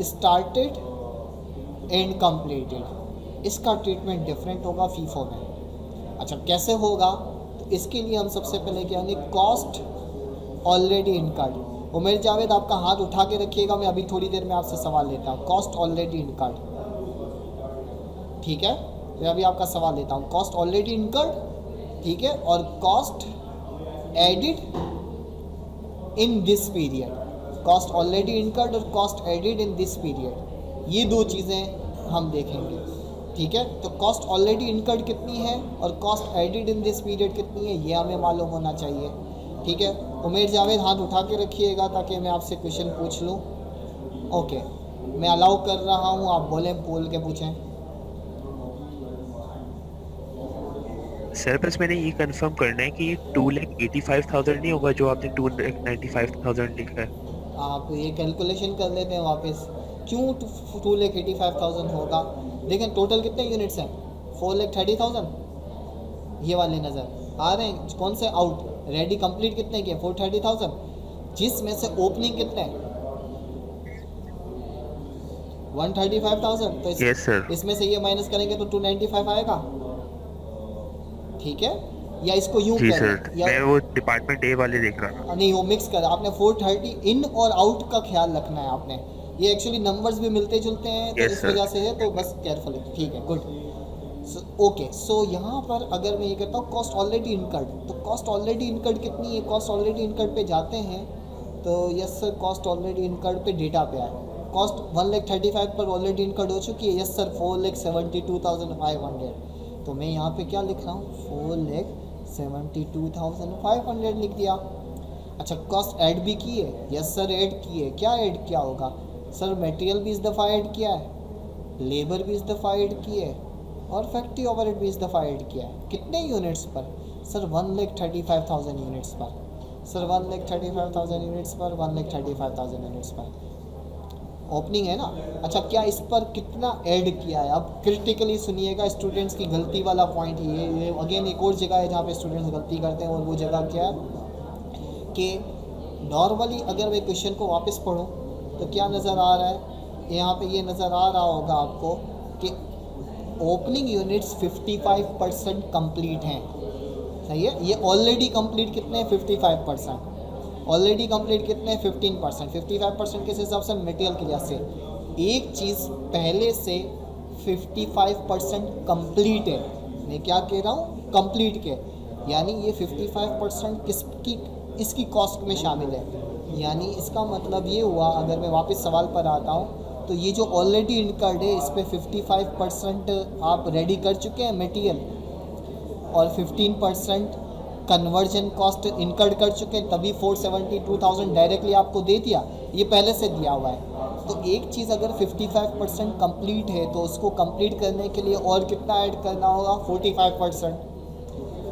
started and completed, इसका ट्रीटमेंट डिफरेंट होगा फीफो में। अच्छा, कैसे होगा? तो इसके लिए हम सबसे पहले क्या करेंगे, कॉस्ट ऑलरेडी इनकर्ड। उमेर जावेद आपका हाथ उठा के रखिएगा, मैं अभी थोड़ी देर में आपसे सवाल लेता हूँ। कॉस्ट ऑलरेडी इनकर्ड, ठीक है। मैं अभी आपका सवाल लेता हूँ। कॉस्ट ऑलरेडी इनकर्ड, ठीक है, और cost added in this period. Cost already incurred और cost added in this period, ये 2 चीज़ें हम देखेंगे, ठीक है। तो कॉस्ट ऑलरेडी इनकर्ड कितनी है और cost added in this period कितनी है, ये हमें मालूम होना चाहिए, ठीक है। उमेर जावेद हाथ उठा के रखिएगा ताकि मैं आपसे क्वेश्चन पूछ लूँ। ओके, मैं अलाउ कर रहा हूँ, आप बोलें, बोल के पूछें। सर बस मैंने ये कंफर्म करना है कि 2,85,000 नहीं होगा जो आपने 2,95,000 लिखा है। आप ये कैलकुलेशन कर लेते हैं वापस, क्यों 2,85,000 होगा? देखें टोटल कितने यूनिट्स हैं, 4,30,000 ये वाले नज़र आ रहे हैं। कौन से आउट रेडी कंप्लीट कितने के? 4,30,000, जिसमें से ओपनिंग कितने? 135,000। तो इसमें से ये माइनस करेंगे तो 295 आएगा, ठीक है। या इसको यूं करें, या मैं वो डिपार्टमेंट ए वाले देख रहा था। नहीं, वो मिक्स कर, आपने 430 इन और आउट का ख्याल रखना है आपने। ये एक्चुअली नंबर्स भी मिलते जुलते हैं तो इस वजह से है, तो बस केयरफुल, ठीक है, गुड। ओके, सो यहाँ पर अगर मैं ये कहता हूँ कॉस्ट ऑलरेडी इनकर्ड, तो कॉस्ट ऑलरेडी इनकर्ड कितनी है? कॉस्ट ऑलरेडी इनकर्ड पे जाते हैं तो yes sir, cost already incurred पे डेटा पे आए, कॉस्ट 1,35,000 पर ऑलरेडी इनकर्ड हो चुकी है, यस सर 4,72,500। तो मैं यहाँ पे क्या लिख रहा हूँ, 4,72,500 लिख दिया। अच्छा, कॉस्ट ऐड भी की है, यस सर ऐड की है। क्या ऐड किया होगा सर? मटेरियल भी इस दफ़ा ऐड किया है, लेबर भी इस दफ़ा ऐड की है और फैक्ट्री ओवरहेड भी इस दफ़ा ऐड किया है। कितने यूनिट्स पर सर? 1,35,000 यूनिट्स पर सर, 1,35,000 यूनिट्स पर, 1,35,000 यूनिट्स पर ओपनिंग है ना। अच्छा, क्या इस पर कितना ऐड किया है? अब क्रिटिकली सुनिएगा, स्टूडेंट्स की गलती वाला पॉइंट ये अगेन एक और जगह है जहाँ पे स्टूडेंट्स गलती करते हैं, और वो जगह क्या है कि नॉर्मली अगर मैं क्वेश्चन को वापस पढूं तो क्या नज़र आ रहा है, यहाँ पे ये नज़र आ रहा होगा आपको कि ओपनिंग यूनिट्स 55% कंप्लीट हैं, सही है। ये ऑलरेडी कंप्लीट कितने हैं? 55%। ऑलरेडी कंप्लीट कितने हैं? 15%। 55% किस हिसाब से? मटेरियल की वजह से। एक चीज़ पहले से 55% कंप्लीट है, मैं क्या कह रहा हूँ, कंप्लीट के, यानी ये 55% किसकी, इसकी कॉस्ट में शामिल है। यानी इसका मतलब ये हुआ, अगर मैं वापस सवाल पर आता हूँ, तो ये जो ऑलरेडी इनकर्ड है इस पर 55% आप रेडी कर चुके हैं मटेरियल, और 15% कन्वर्जन कॉस्ट इनकर्ड कर चुके हैं, तभी 472,000 डायरेक्टली आपको दे दिया, ये पहले से दिया हुआ है। तो एक चीज़ अगर 55% कंप्लीट है तो उसको कंप्लीट करने के लिए और कितना ऐड करना होगा, 45%।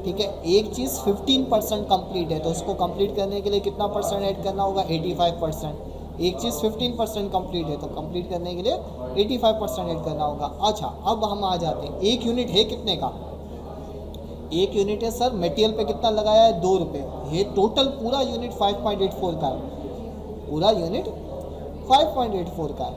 ठीक है, एक चीज़ 15% कंप्लीट है तो उसको कंप्लीट करने के लिए कितना परसेंट ऐड करना होगा, 85%। एक चीज़ 15% कंप्लीट है तो कंप्लीट करने के लिए 85% ऐड करना होगा। अच्छा, अब हम आ जाते हैं, एक यूनिट है कितने का, एक यूनिट है सर मटेरियल पे कितना लगाया है, 2 रुपये। ये टोटल पूरा यूनिट 5.84 का है, पूरा यूनिट 5.84 का है,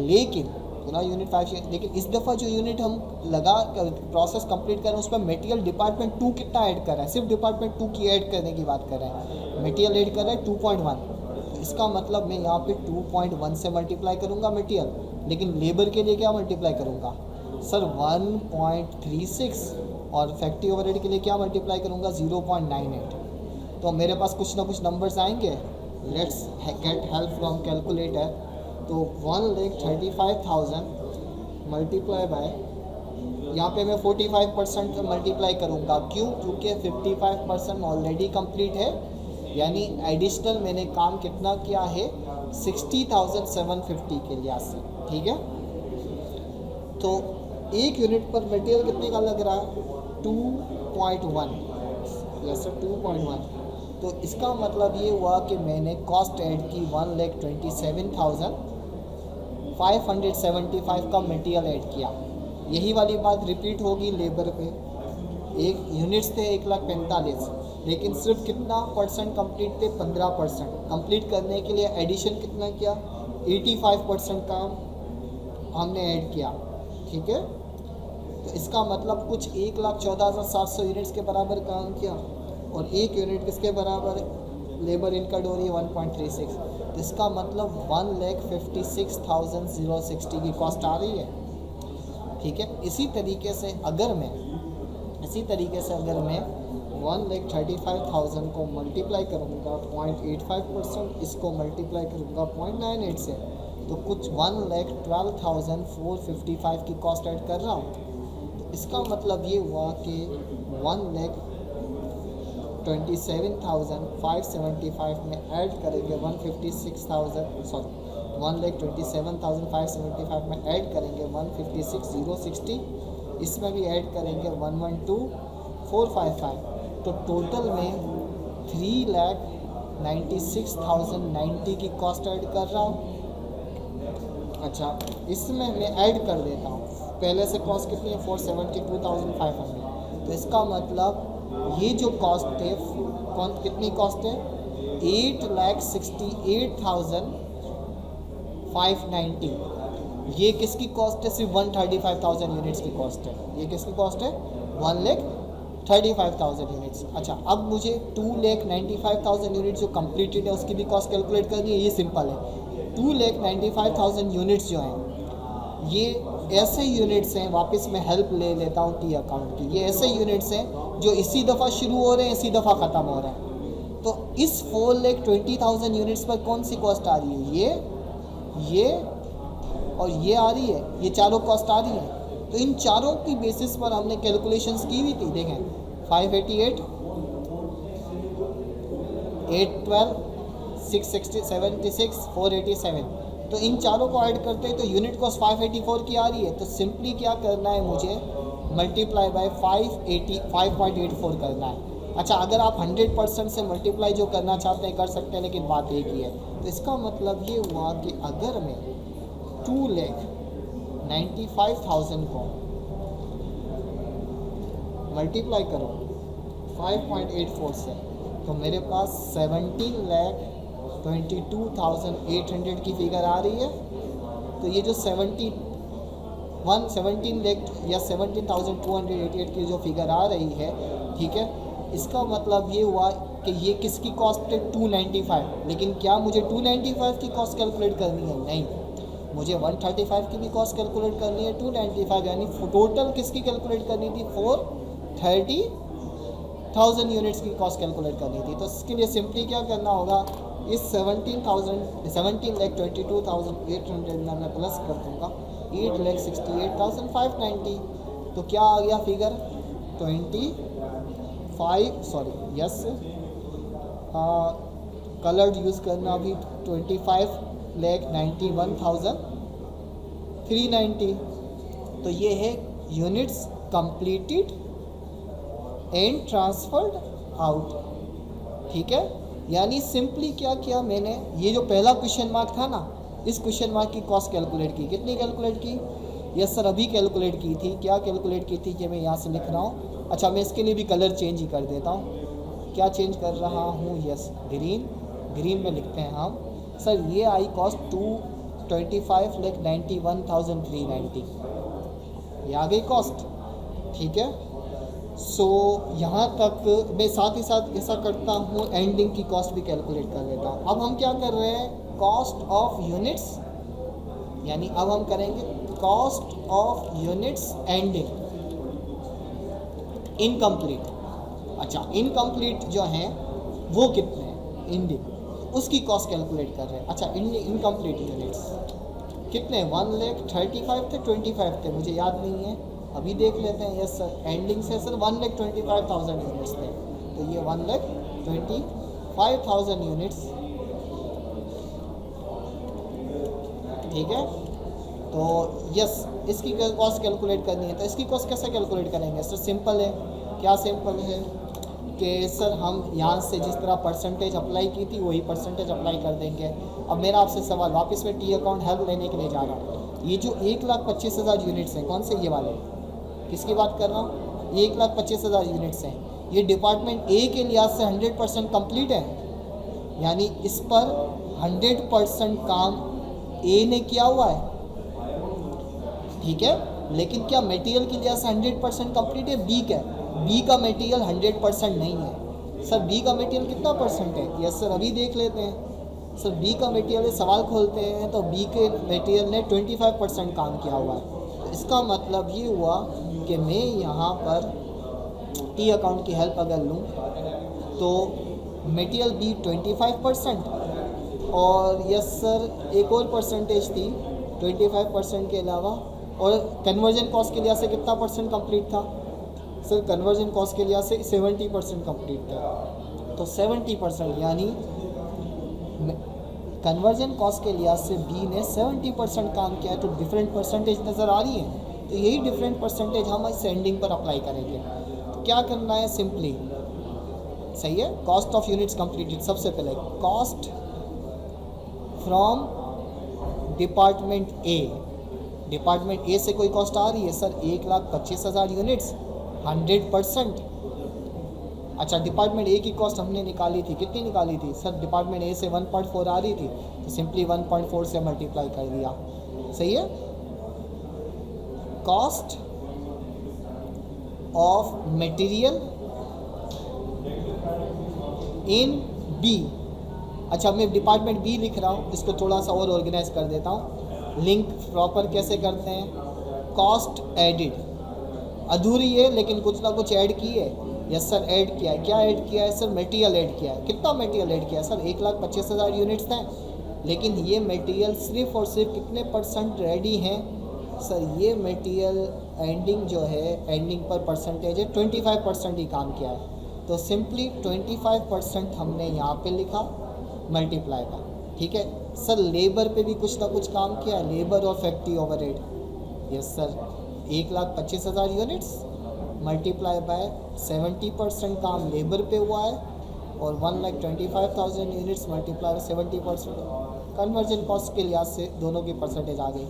लेकिन पूरा यूनिट 5, लेकिन इस दफ़ा जो यूनिट हम लगा प्रोसेस कंप्लीट कर रहे हैं उस पर मटेरियल डिपार्टमेंट 2 कितना ऐड कर रहा है, सिर्फ डिपार्टमेंट 2 की ऐड करने की बात कर रहे हैं। मटेरियल ऐड कर रहा है 2.1, तो इसका मतलब मैं यहाँ पे 2.1 से मल्टीप्लाई करूँगा मटेरियल, लेकिन लेबर के लिए क्या मल्टीप्लाई करूँगा सर, 1.36, और फैक्ट्री ओवरहेड के लिए क्या मल्टीप्लाई करूँगा, 0.98। तो मेरे पास कुछ ना कुछ नंबर्स आएंगे। Let's get help from calculator. तो 1,35,000 मल्टीप्लाई बाय, यहाँ पे मैं 45% मल्टीप्लाई करूँगा, क्यों, क्योंकि 55% ऑलरेडी कंप्लीट है, यानी एडिशनल मैंने काम कितना किया है, 60,750 के लिहाज से। ठीक है, तो एक यूनिट पर मटेरियल कितने का लग रहा है, 2.1, यस सर 2.1। तो इसका मतलब ये हुआ कि मैंने कॉस्ट ऐड की 1,27,575 का मटेरियल ऐड किया। यही वाली बात रिपीट होगी लेबर पे, एक यूनिट्स थे 1,45,000, लेकिन सिर्फ कितना परसेंट कंप्लीट थे, 15%। कंप्लीट करने के लिए एडिशन कितना किया, 85% काम हमने ऐड किया। ठीक है, तो इसका मतलब कुछ 1,14,700 यूनिट्स के बराबर काम किया, और एक यूनिट किसके बराबर है, लेबर इनकर्ड हो रही है 1.36, तो इसका मतलब 1,56,060 की कॉस्ट आ रही है। ठीक है, इसी तरीके से अगर मैं 1,35,000 को मल्टीप्लाई करूँगा 0.85%, इसको मल्टीप्लाई करूँगा 0.98 से, तो कुछ 1,12,455 की कॉस्ट ऐड कर रहा हूँ। तो इसका मतलब ये हुआ कि 1,27,575 में ऐड करेंगे 1,27,575 में ऐड करेंगे 156,060, इसमें भी ऐड करेंगे 112,455, तो टोटल में 3,96,090 की कॉस्ट ऐड कर रहा हूँ। अच्छा, इसमें मैं ऐड कर देता हूँ, पहले से कॉस्ट कितनी है, 472,500, तो इसका मतलब ये जो कॉस्ट है, कितनी कॉस्ट है, 8,68,590। ये किसकी कॉस्ट है, सिर्फ 135,000 यूनिट्स की कॉस्ट है। ये किसकी कॉस्ट है, 1,35,000 यूनिट्स। अच्छा, अब मुझे 2,95,000 यूनिट्स जो कंप्लीटेड है उसकी भी कॉस्ट कैलकुलेट करनी है। ये सिंपल है, 2,95,000 यूनिट्स जो हैं ये ऐसे यूनिट्स हैं, वापस मैं हेल्प ले लेता हूँ टी अकाउंट की, ये ऐसे यूनिट्स हैं जो इसी दफ़ा शुरू हो रहे हैं, इसी दफ़ा ख़त्म हो रहे हैं। तो इस 4,20,000 यूनिट्स पर कौन सी कॉस्ट आ रही है, ये और ये आ रही है, ये चारों कॉस्ट आ रही हैं। तो इन चारों की बेसिस पर हमने कैलकुलेशंस की हुई थी। देखें, 588, 812, 676, 487, तो इन चारों को ऐड करते हैं तो यूनिट कॉस्ट 584 की आ रही है। तो सिंपली क्या करना है, मुझे मल्टीप्लाई बाय 584 करना है। अच्छा, अगर आप 100% से मल्टीप्लाई जो करना चाहते हैं कर सकते हैं, लेकिन बात एक ही है। तो इसका मतलब ये हुआ कि अगर मैं 2,95,000 को मल्टीप्लाई करूँ 5.84 से, तो मेरे पास 17,22,800 की फिगर आ रही है। तो ये जो 17 लाख या 17,288 की जो फिगर आ रही है, ठीक है, इसका मतलब ये हुआ कि ये किसकी कॉस्ट है, 295। लेकिन क्या मुझे 295 की कॉस्ट कैलकुलेट करनी है, नहीं, मुझे 135 की भी कॉस्ट कैलकुलेट करनी है, 295 यानी टोटल किसकी कैलकुलेट करनी थी, 430,000 यूनिट्स की कॉस्ट कैलकुलेट करनी थी। तो इसके लिए सिंपली क्या करना होगा, इस 17,22,800 में मैं प्लस कर दूँगा 8,68,590। तो क्या आ गया फिगर, 25 कलर्ड यूज़ करना भी 25 1,91,390। तो ये है units completed and transferred out. ठीक है, यानी सिंपली क्या किया मैंने, ये जो पहला क्वेश्चन मार्क था ना, इस क्वेश्चन मार्क की कॉस्ट कैलकुलेट की। कितनी कैलकुलेट की? यस सर, अभी कैलकुलेट की थी। क्या कैलकुलेट की थी कि मैं यहाँ से लिख रहा हूँ। अच्छा, मैं इसके लिए भी कलर चेंज ही कर देता हूँ। क्या चेंज कर रहा हूँ? यस, ग्रीन में लिखते हैं हम। सर ये आई कॉस्ट 225,91,390, ये आ गई कॉस्ट। ठीक है, सो यहाँ तक मैं साथ ही साथ ऐसा करता हूँ, एंडिंग की कॉस्ट भी कैलकुलेट कर लेता हूँ। अब हम क्या कर रहे हैं, कॉस्ट ऑफ यूनिट्स, यानी अब हम करेंगे cost of units ending incomplete. अच्छा, इनकम्प्लीट जो हैं वो कितने हैं, एंडिंग, उसकी कॉस्ट कैलकुलेट कर रहे हैं। अच्छा, इनकम्प्लीट यूनिट्स कितने, 1,35,000 थे, 25 थे, मुझे याद नहीं है, अभी देख लेते हैं। यस सर, एंडिंग से सर 1,25,000 यूनिट्स थे, तो ये 1,25,000 यूनिट्स। ठीक है, तो यस, इसकी कॉस्ट कैलकुलेट करनी है। तो इसकी कॉस्ट कैसे कैलकुलेट करेंगे सर? सिंपल है। क्या सिंपल है कि सर हम यहाँ से जिस तरह परसेंटेज अप्लाई की थी वही परसेंटेज अप्लाई कर देंगे। अब मेरा आपसे सवाल, वापस मैं टी अकाउंट हेल्प लेने के लिए जा रहा हूँ। ये जो 1,25,000 यूनिट्स हैं, कौन से ये वाले, किसकी बात कर रहा हूँ? 1,25,000 यूनिट्स हैं। ये डिपार्टमेंट ए के लिहाज से 100% कंप्लीट है, यानी इस पर 100% काम ए ने किया हुआ है। ठीक है, लेकिन क्या मटेरियल के लिहाज से 100% कंप्लीट है? बी का मटेरियल 100% नहीं है। सर बी का मटेरियल कितना परसेंट है? यस सर, अभी देख लेते हैं। सर बी का मटेरियल, सवाल खोलते हैं तो बी के मटेरियल ने 25% काम किया हुआ है। तो इसका मतलब ये हुआ कि मैं यहाँ पर टी अकाउंट की हेल्प अगर लूँ तो मटेरियल बी 25%, और यस सर एक और परसेंटेज थी 25% के अलावा, और कन्वर्जन कॉस्ट के लिहाज से कितना परसेंट कंप्लीट था? सर कन्वर्जन कॉस्ट के लिहाज से 70% कंप्लीट था। तो 70%, यानी कन्वर्जन कॉस्ट के लिहाज से बी ने 70% काम किया है। तो डिफरेंट परसेंटेज नज़र आ रही है, तो यही डिफरेंट परसेंटेज हम इस एंडिंग पर अप्लाई करेंगे। तो क्या करना है, सिंपली, सही है, कॉस्ट ऑफ यूनिट्स कंप्लीटेड। सबसे पहले cost from department A, department A से कोई कॉस्ट आ रही है सर 1,25,000 यूनिट्स 100%। अच्छा, डिपार्टमेंट ए की कॉस्ट हमने निकाली थी, कितनी निकाली थी सर? डिपार्टमेंट ए से 1.4 आ रही थी, तो सिंपली 1.4 से मल्टीप्लाई कर दिया। सही है, cost of material in B. अच्छा, मैं डिपार्टमेंट बी लिख रहा हूँ, इसको थोड़ा सा और ऑर्गेनाइज कर देता हूँ। लिंक प्रॉपर कैसे करते हैं, कॉस्ट एडिड, अधूरी है लेकिन कुछ ना कुछ ऐड की है। यस सर, ऐड किया है। क्या ऐड किया है सर? मटेरियल ऐड किया है। कितना मटेरियल ऐड किया है सर? 1,25,000 यूनिट्स हैं, लेकिन ये मटेरियल सिर्फ और सिर्फ कितने परसेंट रेडी हैं सर? ये मटेरियल एंडिंग जो है, एंडिंग पर परसेंटेज है 25% ही काम किया है। तो सिंपली 25% हमने यहाँ पे लिखा, मल्टीप्लाई का। ठीक है सर, लेबर पे भी कुछ ना कुछ काम किया है, लेबर और factory overhead. Yes sir, 1,25,000 units multiply by 70% काम लेबर पे हुआ है, और 1,25,000 यूनिट्स मल्टीप्लाई 70%। कन्वर्जन कॉस्ट के लिहाज से दोनों की परसेंटेज आ गई।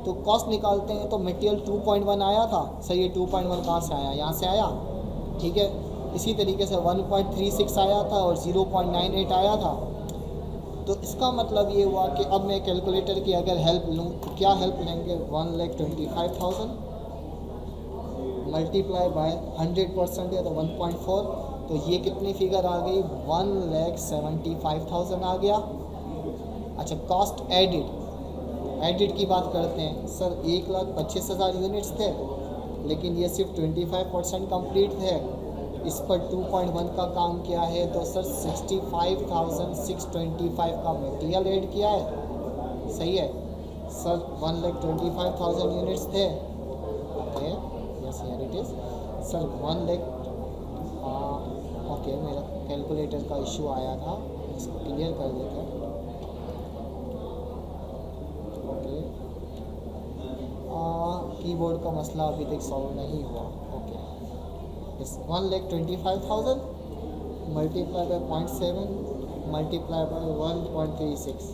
तो कॉस्ट निकालते हैं, तो मटेरियल 2.1 आया था सर, ये 2.1 कहाँ से आया? यहाँ से आया। ठीक है, इसी तरीके से 1.36 आया था और 0.98 आया था। तो इसका मतलब ये हुआ कि अब मैं कैलकुलेटर की अगर हेल्प लूँ तो क्या हेल्प लेंगे? 1,25,000 मल्टीप्लाई बाय 100% है तो 1.4, तो ये कितनी फिगर आ गई? 1,75,000 आ गया। अच्छा, कॉस्ट एडिड की बात करते हैं सर। 1,25,000 यूनिट्स थे, लेकिन ये सिर्फ 25% कंप्लीट थे। इस पर 2.1 का काम किया है, तो सर 65,625 का मटेरियल ऐड किया है। सही है सर, 1,25,000 यूनिट्स थे। Okay, yes here it is sir 1 lakh. Okay, मेरा कैलकुलेटर का इशू आया था, इसको क्लियर कर देते हैं। कीबोर्ड का मसला अभी तक सॉल्व नहीं हुआ। ओके, इस 1,25,000 मल्टीप्लाई बाय 0.7 मल्टीप्लाई बाय 1.36,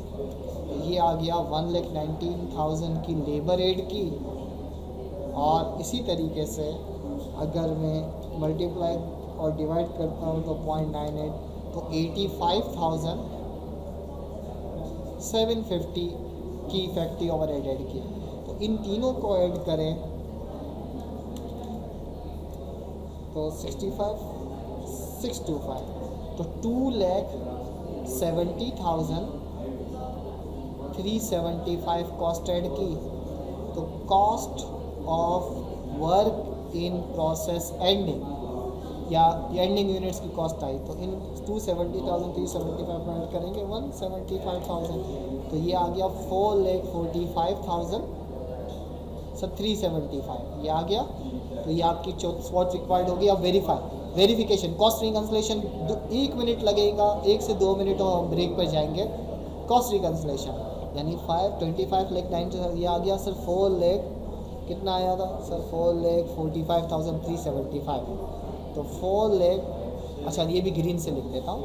ये आ गया 1,19,000 की लेबर एड की। और इसी तरीके से अगर मैं मल्टीप्लाई और डिवाइड करता हूँ तो 0.98, तो 85,750 की फैक्ट्री ओवरहेड ऐड की। तो इन तीनों को ऐड करें तो 65,625, तो 2,70,375 कॉस्ट ऐड की। तो cost of work in process ending या एंडिंग यूनिट्स की कॉस्ट आई, तो इन 270,375 में ऐड करेंगे 175,000, तो ये आ गया 4,45,375, ये आ गया। तो ये आपकी व्हाट रिक्वायर्ड होगी। अब वेरिफिकेशन कॉस्ट रिकन्सलेशन 1 मिनट लगेगा, 1 से 2 मिनट और हम ब्रेक पर जाएंगे। कॉस्ट रिकन्सलेशन यानी 25 लाख 90, ये आ गया सर 4 लाख कितना आया था सर 4,45,375, तो 4 लाख, अच्छा ये भी ग्रीन से लिख देता हूँ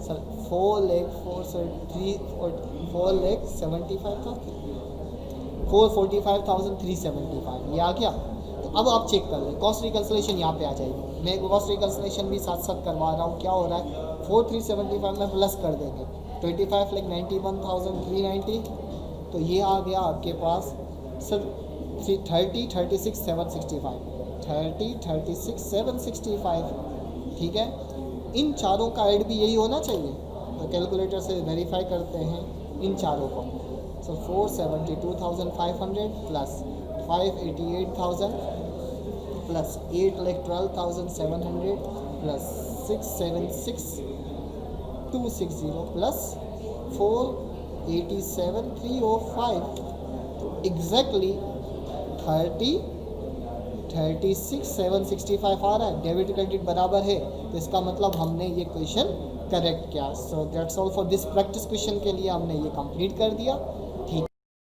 सर 4,45,375, ये आ गया। तो अब आप चेक कर लें, कॉस्ट रिकन्सलेशन यहाँ पे आ जाएगी। मैं कॉस्ट रिकन्सलेशन भी साथ साथ करवा रहा हूँ। क्या हो रहा है 4,375 में प्लस कर देंगे 25,91,390, तो ये आ गया आपके पास सर 36,765, ठीक है। इन चारों का ऐड भी यही होना चाहिए, तो कैलकुलेटर से वेरीफाई करते हैं इन चारों को। सो 472,500 प्लस 588,000 प्लस 8,12,700 प्लस 676,260 प्लस 487,305, तो एग्जैक्टली 36,765 आ रहा है। डेबिट क्रेडिट बराबर है, तो इसका मतलब हमने ये क्वेश्चन करेक्ट किया। So that's all for this practice question के लिए हमने ये कंप्लीट कर दिया।